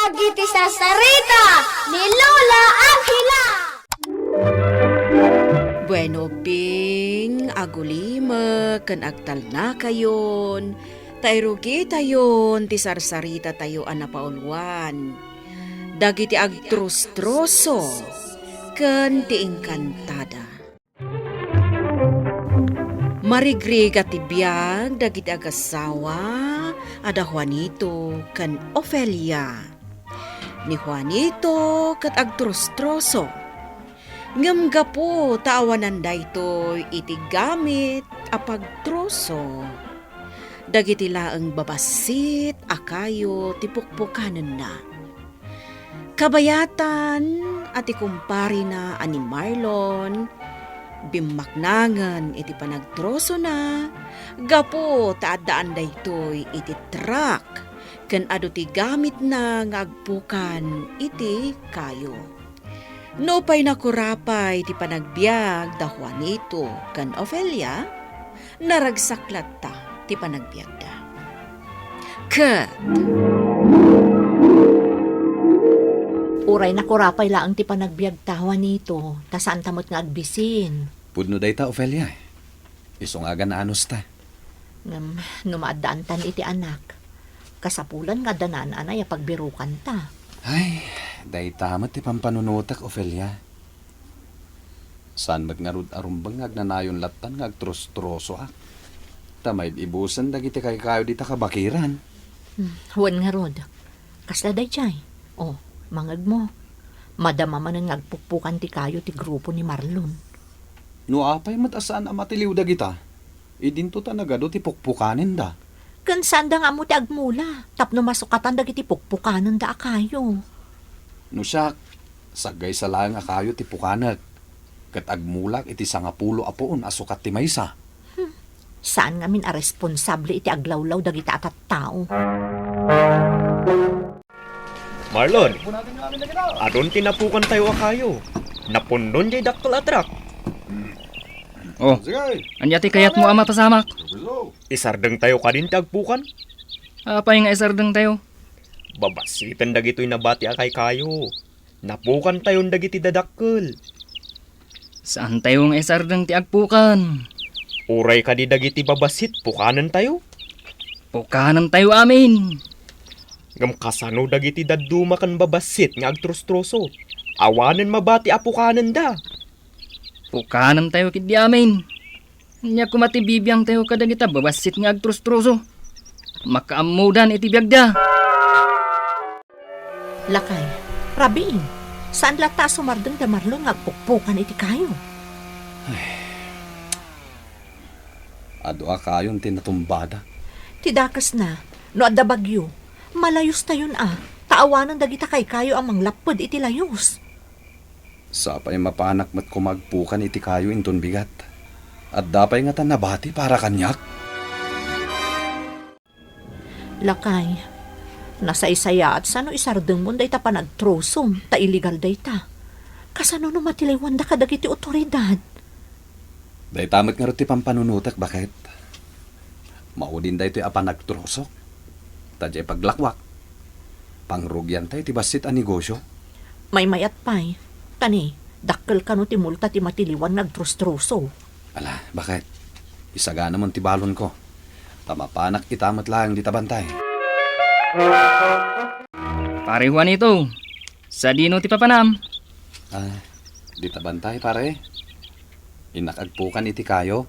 dagiti sasarita ni Lola Angela. Bueno, Bing, agulima, kan agtal na kayon. Tairugi tayon, ti sarsarita tayo anapaulwan. Dagiti agtrus-troso, kan ti engkantada. Marigrig at tibiyag, dagiti agasawa, ada Juanito, kan Ofelia. Ni Juanito, kat agtrus-troso. Ngam gapo taawanan daytoy iti gamit apagtroso. Dagiti laeng babasit akayo tipukpukanen na. Kabayatan at ikumpari na ani Marlon, bimaknangan iti panagtroso na, gapo taadaan daytoy iti truck, ken adu ti gamit na ngagpukan iti kayo. No pa'y nakurapay ti panagbiag da Juanito kan Ofelia, naragsaklat ta ti panagbiag da. Kat! Uray nakurapay laang ti panagbiag ta Juanito, ta saan tamot nga agbisin. Pudno day ta, Ofelia. Isungagan na anos ta. Numaadaan tan iti anak. Kasapulan nga danan anay pagbirukan ta. Ay, day tamat ti pampanunutak, Ofelia. Saan magnarud arumbang agnanayon latan ngagtros-troso ak. Tamay ibusan dagiti kay kayo di ta kabakiran. Huwan nga rod. Kasla day chay. O, mangag mo. Madama man ang ngagpukpukan ti kayo ti grupo ni Marlon. No apay matasaan ang matiliw dagita. Idinto ta nagado ti pukpukanin da. Kansanda nga mo ti agmula. Tapno masukatan dagiti pukpukanon da akayo. No siya, sagay sa lang akayo ti pukanag. Kat agmulak iti sangapulo apoon asukat ti maysa. Saan nga min a responsable iti aglawlaw dagiti atat tao. Marlon, adon tinapukan tayo akayo. Napundon jay dakkel atrak. Oh, anyati kayat mo ama pasamak. Isardeng tayo kadin tagpukan. Apa yung isardeng tayo? Babasitan dagito'y nabati akay kayo. Napukan tayon dagiti dadakkel. Saan tayo ng isardeng ti agpukan? Uray ka di dagiti babasit, pukanan tayo. Pukanan tayo amin. Ngam kasano dagiti daduma kan babasit nga agtros-troso. Awanen mabati apukanan da. Pukanan tayo kiti amin. Nya kumati bibiyang tayo kadagita babasit nga agtros-troso. Makaamudan iti biyagda. Lakay, rabiin. Saan lata sumardeng da Marlon ngagpukpukan iti kayo? Ado akayon tinatumbada. Tidakas na, no adda bagyo. Malayos tayon Taawanan dagita kay kayo ang manglapod iti layos. Sapay mapanak mat kumagpukan iti kayo inton bigat. At dapay nga tan nabati para kanyak. Lakay, nasa isaya at sano isardeng mo day ta panagtrosom, ta illegal day ta. Kasano no matilaywan da kadagiti otoridad? Day tamat nga rin ti pampanunutak, bakit? Maudin day ito apanagtrosok. Tadyay paglakwak. Pangrugyan tayo ti basit a negosyo. May mayat pay. Tani, dakkel ka no ti multa ti matiliwan nagtrostroso. Ala, bakit? Isaga naman ti balon ko. Tamapanak itamat lang di tabantay. Pare Juanito, sa dino ti papanam. Di tabantay pare. Inakagpukan iti kayo.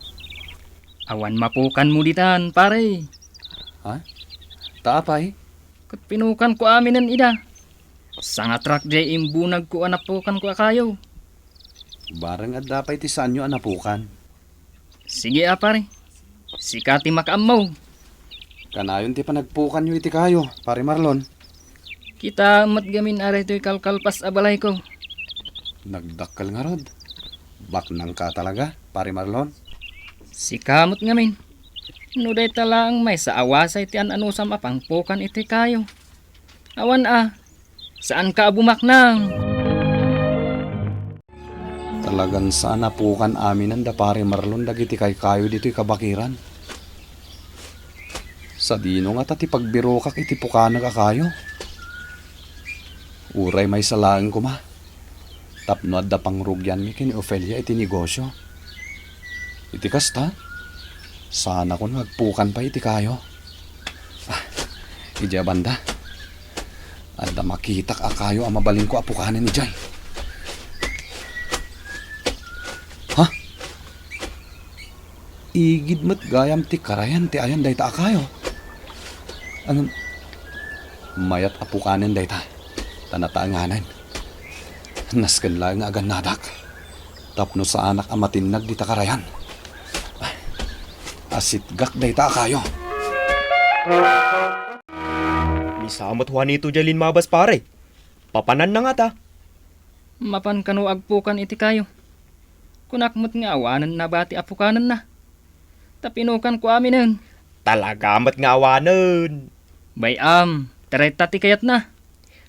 Awan mapukan mo ditan, pare. Ha? Taapay? Kat pinukan ko aminan ida. Sangatrak jay imbunag ko anapukan ko akayo. Barang at dapay ti sanyo anapukan. Sige pare. Sikati makaamaw. Kanayon ti panagpukan nyo iti kayo, pare Marlon. Kita matgamin aray to'y kalkalpas abalay ko. Nagdakkal nga rod. Baknang ka talaga, pare Marlon. Si kamot ngamin. Nuday talang may sa awasay ti anusam apangpukan iti kayo. Awan saan ka bumaknang? Talagan sana pukan amin ang da pare Marlon dagiti kay kayo dito'y kabakiran. Sa dino nga tati pagbiro kak iti pukanag akayo. Uray may salaan ko ma. Tapno adda pangrugyan mi kini Ofelia iti negosyo. Iti kasta. Sana ko nagpukan pa iti kayo. Ija banda. Adda makitak akayo ang mabaling ko apukanan ni Jay. Ha? Igid mat gayam ti karayan ti ayan dayta akayo. Ang mayat apukanan dayta. Tanataanganan. Nasken lang nga agan nadak. Tapno sa anak amatinag di takarayan. Asit gak dayta akayo. Misamot Juanito jalin mabas pare. Papanan na nga ta. Mapan kanu agpukan iti kayo. Kunakmot nga awanan na bati apukanan na. Tapinukan ko aminin. Talagamat nga awanan. Bayam, taray tati kayat na.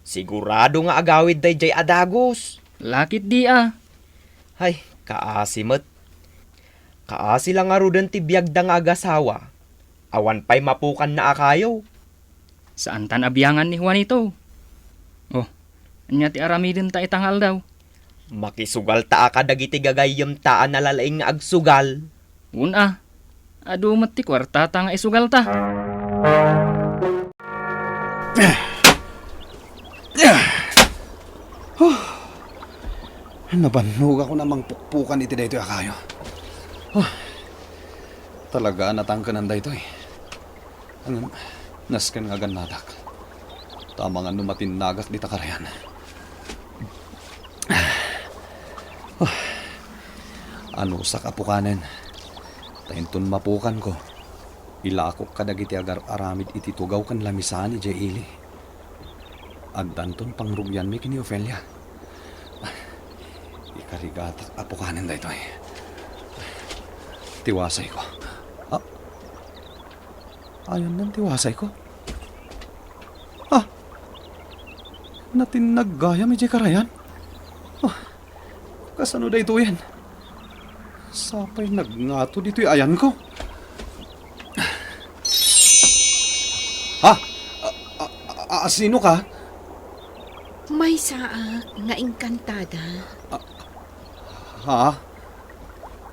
Sigurado nga agawid day jay adagos. Lakit di ah. Ay, kaasimet. Kaasi lang nga rudan ti biyagda nga agasawa. Awan pa'y mapukan na akayo. Saan tan abiyangan ni Juanito? Oh, anya ti aramidin ta itangal daw. Makisugal ta ka dagiti gagayem taan nalalaing nga agsugal. Una, adumat ti kwarta ta nga isugal ta. Nabannog ako namang pukpukan iti daytoy akayo. Talaga natangkanan daytoy. Ang nasken nga ganadak. Tama nga numatinagak di takarayan. Ano sa kapukanen? Tainton mapukan ko. Ilakok kadagiti agar aramid iti tugaw kan lamisan ni Jaili. Agdanton pangrugyan mi kini Ofelia. Ikarigatak apukanen daytoy. Tiwasay ko. Ayon ng tiwasay ko. Natinaggaya mi jay karayan. Kasano dayto yan? Sapay nagngato dito'y ayan ko. Sino ka? May saak nga engkantada. Ha?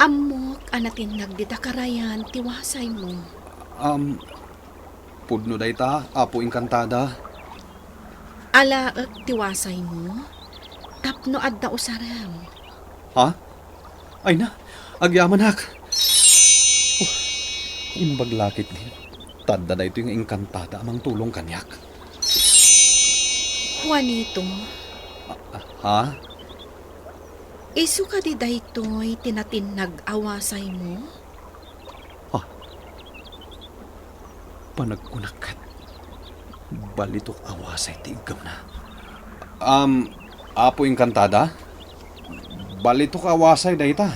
Amok anatin nagdita karayan tiwasay mo. Pudno dayta, apo engkantada. Alaak tiwasay mo. Tapno adda usaram. Ha? Ay na, agyaman hak. Imbaglakit din. Tadda na ito yung engkantada amang tulong kanyak. Juanito, Ha? isu ka di daytoy tinatin nag-awasay mo? Panagkunakat. Balitok awasay tigam na. Apo engkantada? Balitok awasay dayta.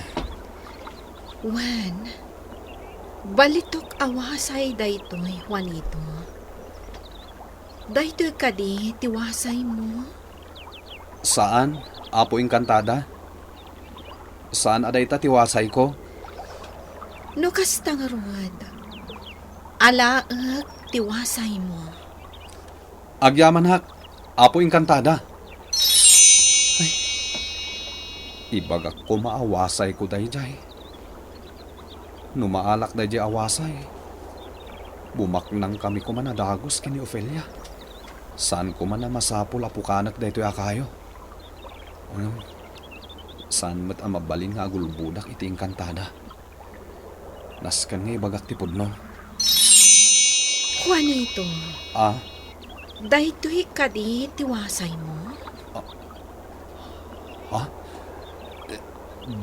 Wan, balitok awasay daytoy, Juanito. Daytoy kadi tiwasay mo. Saan? Apo engkantada? Saan adayta tiwasay ko? No kastang rod, alaak tiwasay mo. Agyaman hak. Apo engkantada. Ay. Ibagak ko maawasay ko dayjay. Numaalak dayjay awasay. Bumaknang kami ko man adagos kini Ofelia. Saan ko man na masapol apukanak daytoy akayo. Saan mat ang mabalin nga agulbudak iti engkantada. Naskan nga ibagak ti pudno. Juanito, daytoy kadi tiwasay mo.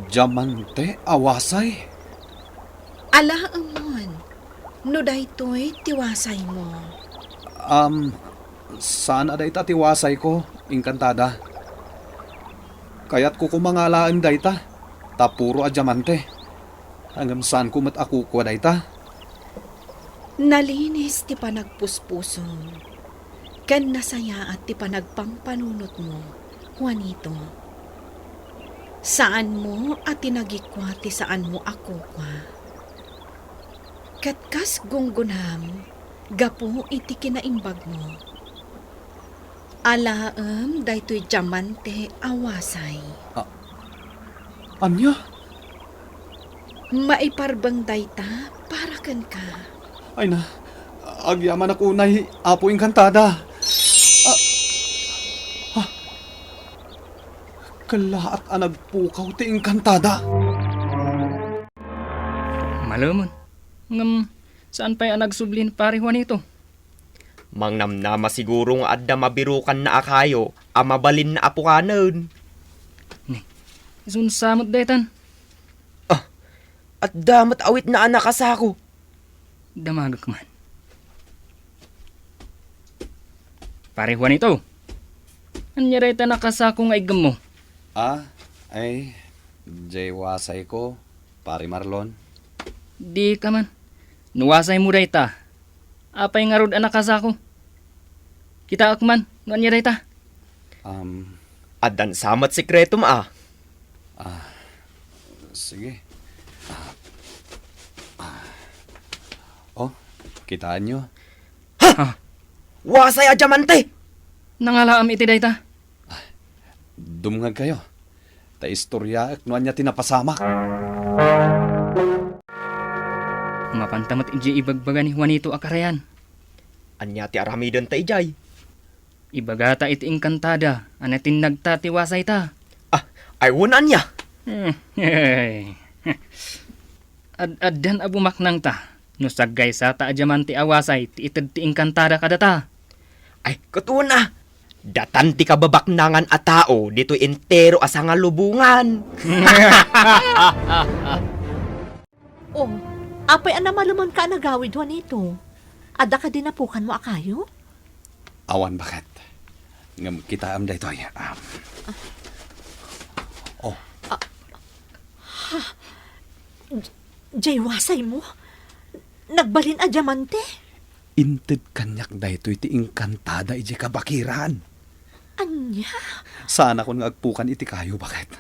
Diamante awasay. Alaamon, no daytoy tiwasay mo. Saan adayta tiwasay ko, engkantada? Kayat ko kumangalaan dayta, tapuro a diamante. Hanggang saan ko mat ako ko dayta? Nalinis ti panagpuspuson, ken nasaya at ti panagpampanunot mo, Juanito. Saan mo at tinagikwa ti saan mo ako kwa? Katkas gunggunam, gapo iti kinaimbag mo. Alaam, daytoy diamante awasay. Anya? Maiparbang dayta para kan ka. Ay na, agyaman ako unay, Apo Engkantada. Kalaat ang nagpukaw ti Engkantada. Malamon. Ngam, saan pa'y nagsublin pare Juanito? Mangnamnama siguro nga adda mabirukan na akayo, mabalin na apukanon. Isun samot daytan. At damat awit na anak asako. Damagak man. Pare Juanito. Anya dayta nakasako nga igam mo. Ay, jaywasay ko, pare Marlon. Di ka man. Nuwasay mo dayta. Apay nga rod anak kasako. Kita akman. Anya dayta. Adan samat sikreto Sige. Oh, kitaan nyo. Wasay a diamante! Nangalaam iti dayta. Dumngag kayo. Ta istorya, nuan niya tinapasamak. Mapantamat iji ibagbaga ni Juanito akarayan. Anya ti aramidon ta ijay. Ibagata iti engkantada. Anatin nagtatiwasay ta. Ay wunan niya. Ad-addan abumaknang ta. No saggay sa ta diamante awasay ti ited ti engkantada kadata. Ay, katuna. Datan ti kababaknangan a tao dito entero asa nga lubungan. Oh, apay anamaluman ka nagawid Juanito. Ada ka din napukan mo akayo? Awan bakit? Ngam kita am daytoy. Jaywasay mo? Nagbalin a diamante? Inted kanyak daytoy ti Engkantada iti kabakiran. Anya? Sana ko nga agpukan iti kayo bakit?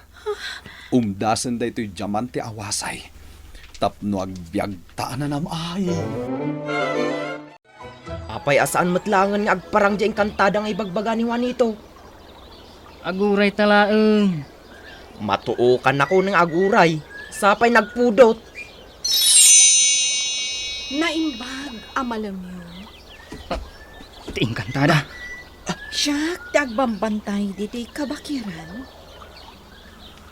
Umdasan daytoy diamante awasay. Tapno agbyag taan na namay. Apay asaan matlangan nga agparang di engkantada nga ibagbaga ni Juanito. Aguray talaeng. Matuokan ako ng aguray. Sapay nagpudot. Naimbag, amalamyo. Iti engkantada. Siya, tagbambantay diti kabakiran.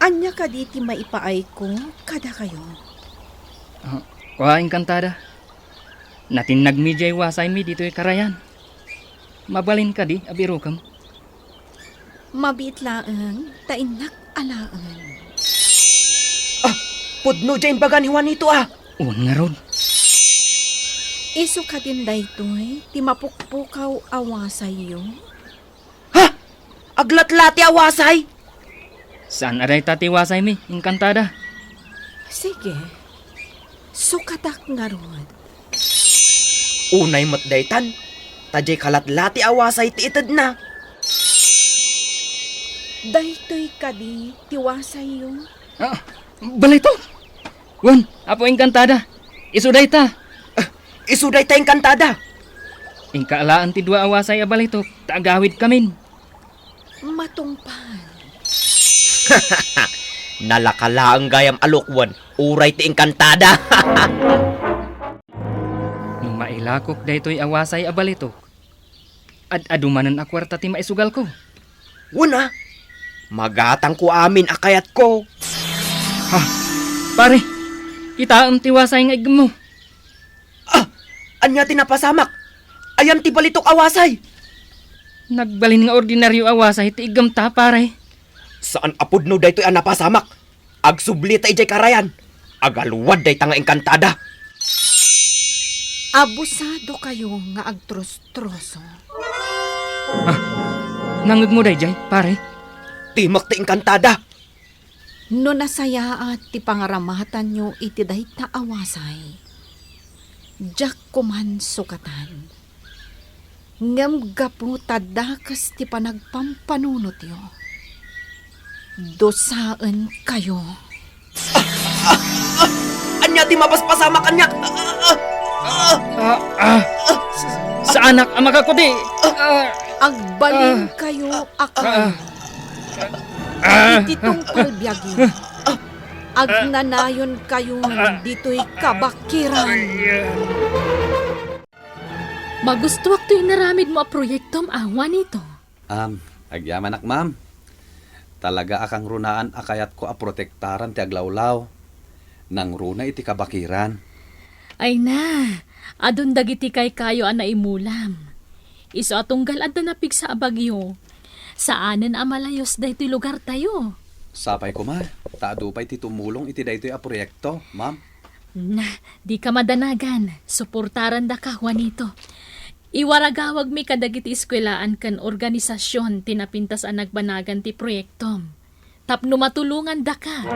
Anya ka diti maipaay ko, kada kayo. Kuha engkantada. Natin nagmijay wasay mi dito'y karayan. Mabalin ka di, abiro kam. Mabitlaang, tainak alaan. Pudno dyan baga ni Juanito Un nga rod. Iso ka din daytoy, ti mapukpukaw awasay yo. Aglatlati awasay. Saan aray tatiwasay mi, engkantada? Sige, sukatak nga rod. Unay matdaytan. Tajay kalatlati awasay ti ited na. Daytoy kadi, tiwasay yo. Balito! Wan, apo engkantada. Isuday ta. Isuday tayong kantada. Ingkaalaan ti dua awasay a balito. Taagawid kamin. Matungpan. Nalakala ang gayam alukwan. Uray ti engkantada. Nung mailakok daytoy awasay a balito. Ad-adumanan a kwarta ti maisugal ko. Una, magatang ko amin akayat ko. Pare, kita ang tiwasay nga igmo. Anya tinapasamak. Ayan ti balitok awasay. Nagbalin nga ordinaryo awasay ti igam ta pare. Saan apod no daytoy ang napasamak? Agsubli ta ijay karayan. Agaluwad day ta nga engkantada. Abusado kayo nga agtros-troso. Nangag mo day jay, pare. Timak ti engkantada. No nasaya at ti pangaramatan nyo iti dayta awasay. Diyak kuman sukatan. Ngam gapu tadakas ti panagpampanunot yo. Dosaan kayo. Anya ti mapaspasamak kanyak. Sa anak ang makakuti. Agbalin kayo akay. Ititong palbyagi. Agnanayon kayo dito'y kabakiran. Magustuwak to'y naramid mo a proyektom awan ito. Agyaman ma'am. Talaga akang runaan akayat ko a protektaran ti aglawlaw. Nang runa iti kabakiran. Ay na, adun dagiti kay kayo a naimulam. Iso atunggal at napig sa abagyo. Saanen a malayos da ito'y lugar tayo. Sapay ko ma, taadupay ti tumulong iti daytoy a proyekto, ma'am. Na, di ka madanagan. Suportaran da ka, Juanito. Iwaragawag mi kadagiti eskwelaan kan organisasyon tinapintas ang nagbanagan ti proyektom. Tapno matulungan da ka.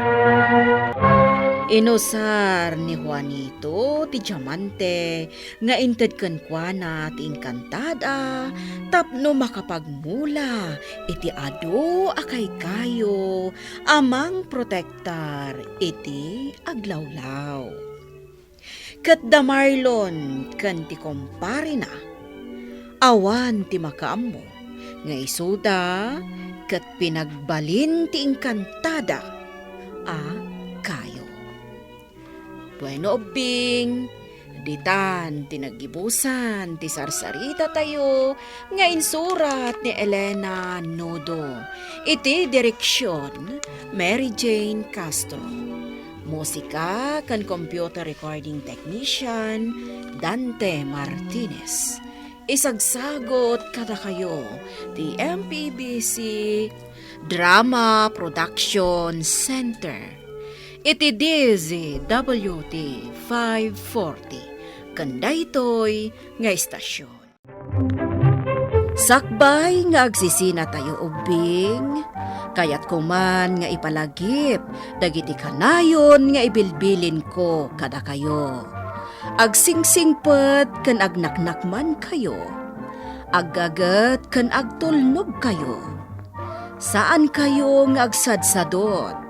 Inusar ni Juanito ti diamante nga inted ken kuana ti inkantada tapno makapagmula iti adu akay kayo amang protektar iti aglawlaw. Ket da Marlon ken ti kumpare na awan ti makaammo nga isuda ket pinagbalin ti inkantada kayo. Bueno, Bing, ditan tinagibusan ti sarsarita tayo nga insurat ni Elena Nodo. Iti direksyon Mary Jane Castro. Musika kan computer recording technician Dante Martinez. Isagsagot kada kayo ti MPBC Drama Production Center. Iti DZWT 540, kandaytoy nga istasyon. Sakbay nga agsisina tayo ubing, kayat kuman nga ipalagip, dagiti kanayon nga ibilbilin ko kada kayo. Agsingsingpet kan agnaknakman kayo, aggagat kan agtulnog kayo. Saan kayo nga agsadsadot?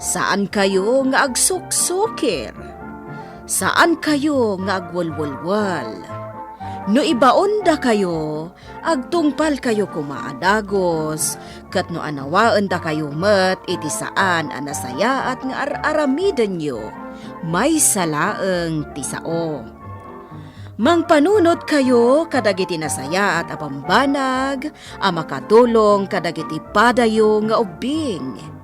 Saan kayo nga agsuksukir? Saan kayo nga agwalwalwal? No ibaon da kayo, agtungpal kayo kumaadagos, kat no anawaan da kayo met iti saan anasaya at nga aramiden nyo, may salaeng tisao. Mangpanunot kayo kadagiti nasaya at apambanag, makatulong kadagiti padayo nga ubing.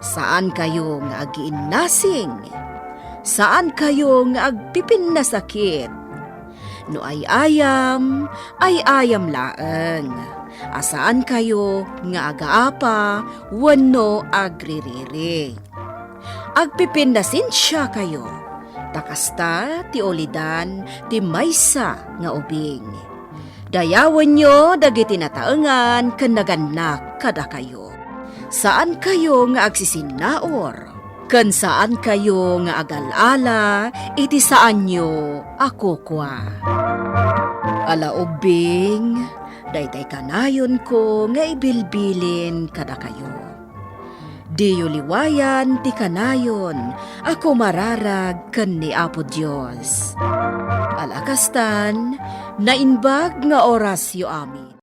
Saan kayo nga agiinnasing? Saan kayo nga agpipin na sakit? No ay ayam laeng. Asaan kayo nga agaapa, wano agririri. Agpipin na sinsya kayo. Takasta ti olidan ti maysa nga ubing. Dayawan nyo dagiti nataengan ken naganak kada kayo. Saan kayo nga agsisinaor? Ken saan kayo nga agalala, iti saan nyo ako kwa. Ala ubing, daytay kanayon ko nga ibilbilin kada kayo. Diyo liwayan ti kanayon, ako mararag ken ni Apo Dios. Alakastan, nainbag nga orasyo amin.